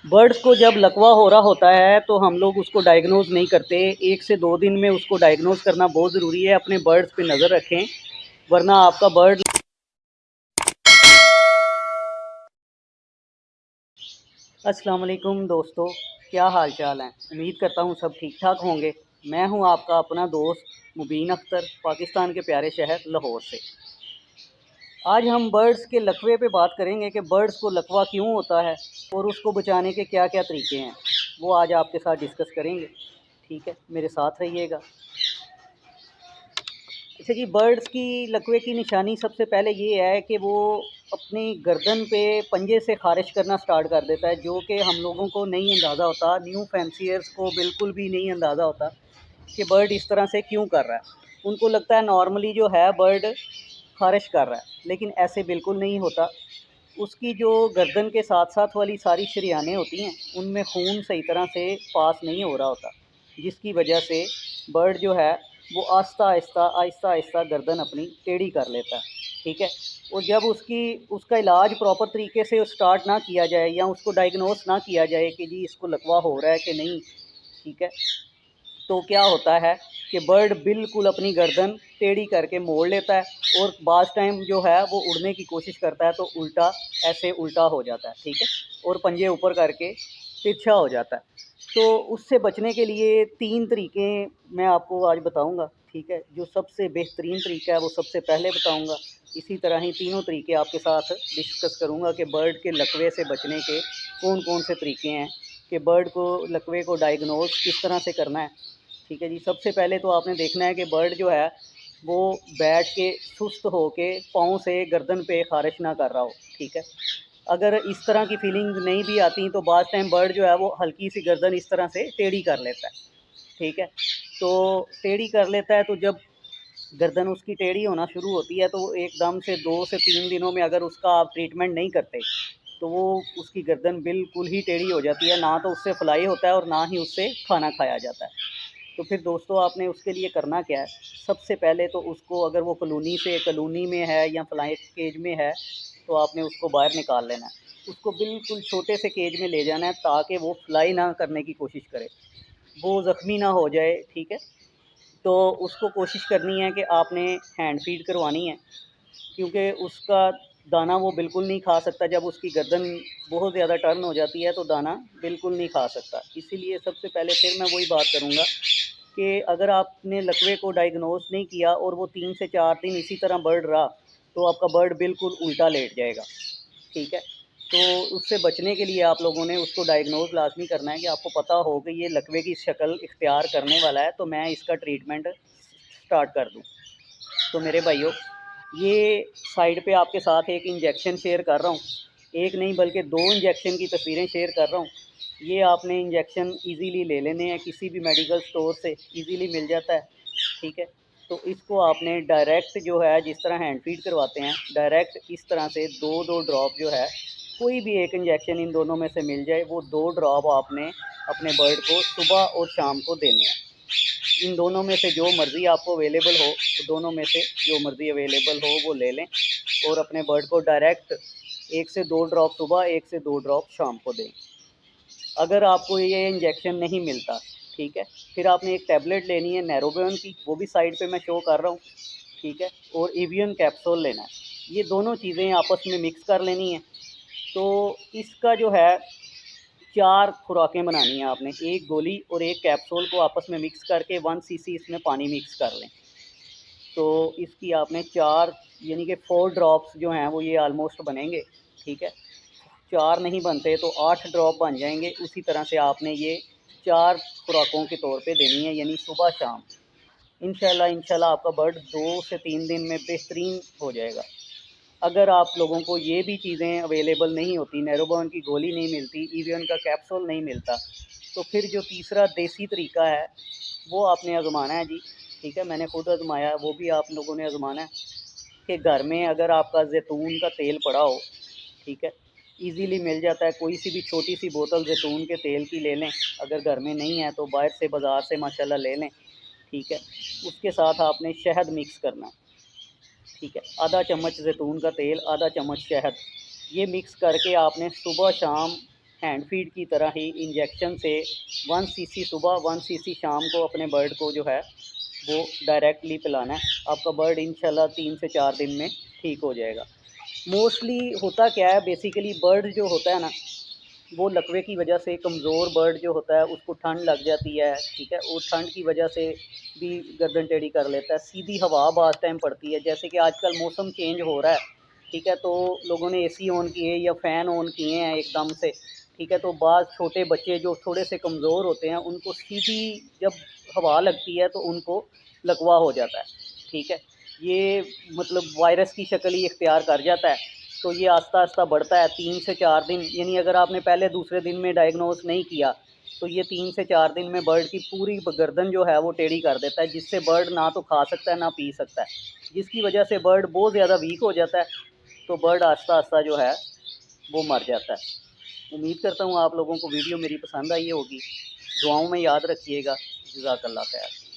Birds को जब लकवा हो रहा होता है तो हम लोग उसको डायग्नोज़ नहीं करते। 1 से 2 दिन में उसको डायग्नोज़ करना बहुत ज़रूरी है। अपने बर्ड्स पे नज़र रखें, वरना आपका बर्ड। अस्सलाम वालेकुम दोस्तों, क्या हाल चाल हैं? उम्मीद करता हूँ सब ठीक ठाक होंगे। मैं हूँ आपका अपना दोस्त मुबीन अख्तर, पाकिस्तान के प्यारे शहर लाहौर से। आज हम बर्ड्स के लकवे पे बात करेंगे कि बर्ड्स को लकवा क्यों होता है और उसको बचाने के क्या क्या तरीके हैं, वो आज आपके साथ डिस्कस करेंगे। ठीक है, मेरे साथ रहिएगा। अच्छा जी, बर्ड्स की लकवे की निशानी सबसे पहले ये है कि वो अपनी गर्दन पे पंजे से ख़ारिश करना स्टार्ट कर देता है, जो कि हम लोगों को नहीं अंदाज़ा होता, न्यू फैंसियर्स को बिल्कुल भी नहीं अंदाज़ा होता कि बर्ड इस तरह से क्यों कर रहा है। उनको लगता है नॉर्मली जो है बर्ड ख़ारिश कर रहा है, लेकिन ऐसे बिल्कुल नहीं होता। उसकी जो गर्दन के साथ साथ वाली सारी शरियानें होती हैं, उनमें खून सही तरह से पास नहीं हो रहा होता, जिसकी वजह से बर्ड जो है वो आहिस्ता आहिस्ता आहिस्ता आहिस्ता गर्दन अपनी टेढ़ी कर लेता है। ठीक है, और जब उसका इलाज प्रॉपर तरीके से स्टार्ट ना किया जाए या उसको डायग्नोस ना किया जाए कि जी इसको लकवा हो रहा है कि नहीं, ठीक है, तो क्या होता है कि बर्ड बिल्कुल अपनी गर्दन टेढ़ी करके मोड़ लेता है और बाज़ टाइम जो है वो उड़ने की कोशिश करता है तो उल्टा, ऐसे उल्टा हो जाता है। ठीक है, और पंजे ऊपर करके तिरछा हो जाता है। तो उससे बचने के लिए 3 तरीके मैं आपको आज बताऊंगा। ठीक है, जो सबसे बेहतरीन तरीका है वो सबसे पहले बताऊंगा। इसी तरह ही तीनों तरीके आपके साथ डिस्कस करूंगा कि बर्ड के लकवे से बचने के कौन कौन से तरीके हैं, कि बर्ड को लकवे को डायग्नोज किस तरह से करना है। ठीक है जी, सबसे पहले तो आपने देखना है कि बर्ड जो है वो बैठ के सुस्त हो के पाँव से गर्दन पे ख़ारिश ना कर रहा हो। ठीक है, अगर इस तरह की फीलिंग नहीं भी आती तो बाज़ टाइम बर्ड जो है वो हल्की सी गर्दन इस तरह से टेढ़ी कर लेता है। ठीक है, तो टेढ़ी कर लेता है तो जब गर्दन उसकी टेढ़ी होना शुरू होती है तो एकदम से 2 से 3 दिनों में अगर उसका आप ट्रीटमेंट नहीं करते तो वो उसकी गर्दन बिल्कुल ही टेढ़ी हो जाती है, ना तो उससे फ्लाई होता है और ना ही उससे खाना खाया जाता है। तो फिर दोस्तों आपने उसके लिए करना क्या है, सबसे पहले तो उसको, अगर वो कॉलोनी में है या फ्लाई केज में है, तो आपने उसको बाहर निकाल लेना है। उसको बिल्कुल छोटे से केज में ले जाना है ताकि वो फ्लाई ना करने की कोशिश करे, वो ज़ख्मी ना हो जाए। ठीक है, तो उसको कोशिश करनी है कि आपने हैंड फीड करवानी है, क्योंकि उसका दाना वो बिल्कुल नहीं खा सकता। जब उसकी गर्दन बहुत ज़्यादा टर्न हो जाती है तो दाना बिल्कुल नहीं खा सकता। इसीलिए सबसे पहले फिर मैं वही बात करूँगा कि अगर आपने लकवे को डायग्नोस नहीं किया और वो 3 से 4 दिन इसी तरह बर्ड रहा, तो आपका बर्ड बिल्कुल उल्टा लेट जाएगा। ठीक है, तो उससे बचने के लिए आप लोगों ने उसको डायग्नोज लाजमी करना है कि आपको पता हो कि ये लकवे की शक्ल इख्तियार करने वाला है, तो मैं इसका ट्रीटमेंट स्टार्ट कर दूँ। तो मेरे भाइयों, ये साइड पे आपके साथ एक इंजेक्शन शेयर कर रहा हूँ, एक नहीं बल्कि 2 इंजेक्शन की तस्वीरें शेयर कर रहा हूँ। ये आपने इंजेक्शन इजीली ले लेने हैं, किसी भी मेडिकल स्टोर से इजीली मिल जाता है। ठीक है, तो इसको आपने डायरेक्ट जो है, जिस तरह हैंड फीड करवाते हैं, डायरेक्ट इस तरह से 2-2 ड्रॉप जो है, कोई भी एक इंजेक्शन इन दोनों में से मिल जाए, वो 2 ड्रॉप आपने अपने बर्ड को सुबह और शाम को देने हैं। इन दोनों में से जो मर्ज़ी आपको अवेलेबल हो, तो दोनों में से जो मर्ज़ी अवेलेबल हो वो ले लें और अपने बर्ड को डायरेक्ट 1 से 2 ड्रॉप सुबह, 1 से 2 ड्रॉप शाम को दें। अगर आपको ये इंजेक्शन नहीं मिलता, ठीक है, फिर आपने एक टैबलेट लेनी है नैरोबियन की, वो भी साइड पे मैं शो कर रहा हूँ। ठीक है, और एवियन कैप्सूल लेना है। ये दोनों चीज़ें आपस में मिक्स कर लेनी है। तो इसका जो है 4 खुराकें बनानी है आपने, एक गोली और एक कैप्सूल को आपस में मिक्स करके 1 सीसी इसमें पानी मिक्स कर लें। तो इसकी आपने 4 यानी कि 4 ड्रॉप्स जो हैं वो ये ऑलमोस्ट बनेंगे। ठीक है, 4 नहीं बनते तो 8 ड्रॉप बन जाएंगे। उसी तरह से आपने ये 4 खुराकों के तौर पे देनी है, यानी सुबह शाम। इंशाल्लाह आपका बर्ड 2 से 3 दिन में बेहतरीन हो जाएगा। अगर आप लोगों को ये भी चीज़ें अवेलेबल नहीं होती, नैरोबॉन की गोली नहीं मिलती, ईवियन का कैप्सूल नहीं मिलता, तो फिर जो तीसरा देसी तरीका है वो आपने आज़माना है जी। ठीक है, मैंने खुद आज़माया है, वो भी आप लोगों ने आज़माना है कि घर में अगर आपका जैतून का तेल पड़ा हो, ठीक है, ईज़िली मिल जाता है, कोई सी भी छोटी सी बोतल जैतून के तेल की ले लें। अगर घर में नहीं है तो बाहर से बाज़ार से माशाल्लाह ले लें। ठीक है, उसके साथ आपने शहद मिक्स करना है। ठीक है, आधा चम्मच जैतून का तेल, आधा चम्मच शहद, ये मिक्स करके आपने सुबह शाम हैंड फीड की तरह ही इंजेक्शन से 1 सीसी सुबह 1 सीसी शाम को अपने बर्ड को जो है वो डायरेक्टली पिलाना है। आपका बर्ड इंशाल्लाह 3 से 4 दिन में ठीक हो जाएगा। मोस्टली होता क्या है, बेसिकली बर्ड जो होता है ना, वो लकवे की वजह से कमज़ोर बर्ड जो होता है उसको ठंड लग जाती है, ठीक है। वो ठंड की वजह से भी गर्दन टेढ़ी कर लेता है। सीधी हवा बाज़ टाइम पड़ती है, जैसे कि आजकल मौसम चेंज हो रहा है, ठीक है, तो लोगों ने एसी ऑन किए या फ़ैन ऑन किए हैं एकदम से, ठीक है, तो बाज़ छोटे बच्चे जो थोड़े से कमज़ोर होते हैं उनको सीधी जब हवा लगती है तो उनको लकवा हो जाता है, ठीक है। ये मतलब वायरस की शक्ल ही इख्तियार कर जाता है। तो ये आस्ता-आस्ता बढ़ता है 3 से 4 दिन, यानी अगर आपने पहले दूसरे दिन में डायग्नोस नहीं किया, तो ये 3 से 4 दिन में बर्ड की पूरी गर्दन जो है वो टेढ़ी कर देता है, जिससे बर्ड ना तो खा सकता है ना पी सकता है, जिसकी वजह से बर्ड बहुत ज़्यादा वीक हो जाता है, तो बर्ड आस्ता-आस्ता जो है वो मर जाता है। उम्मीद करता हूँ आप लोगों को वीडियो मेरी पसंद आई होगी। दुआओं में याद रखिएगा। जज़ाकल्लाह खैर।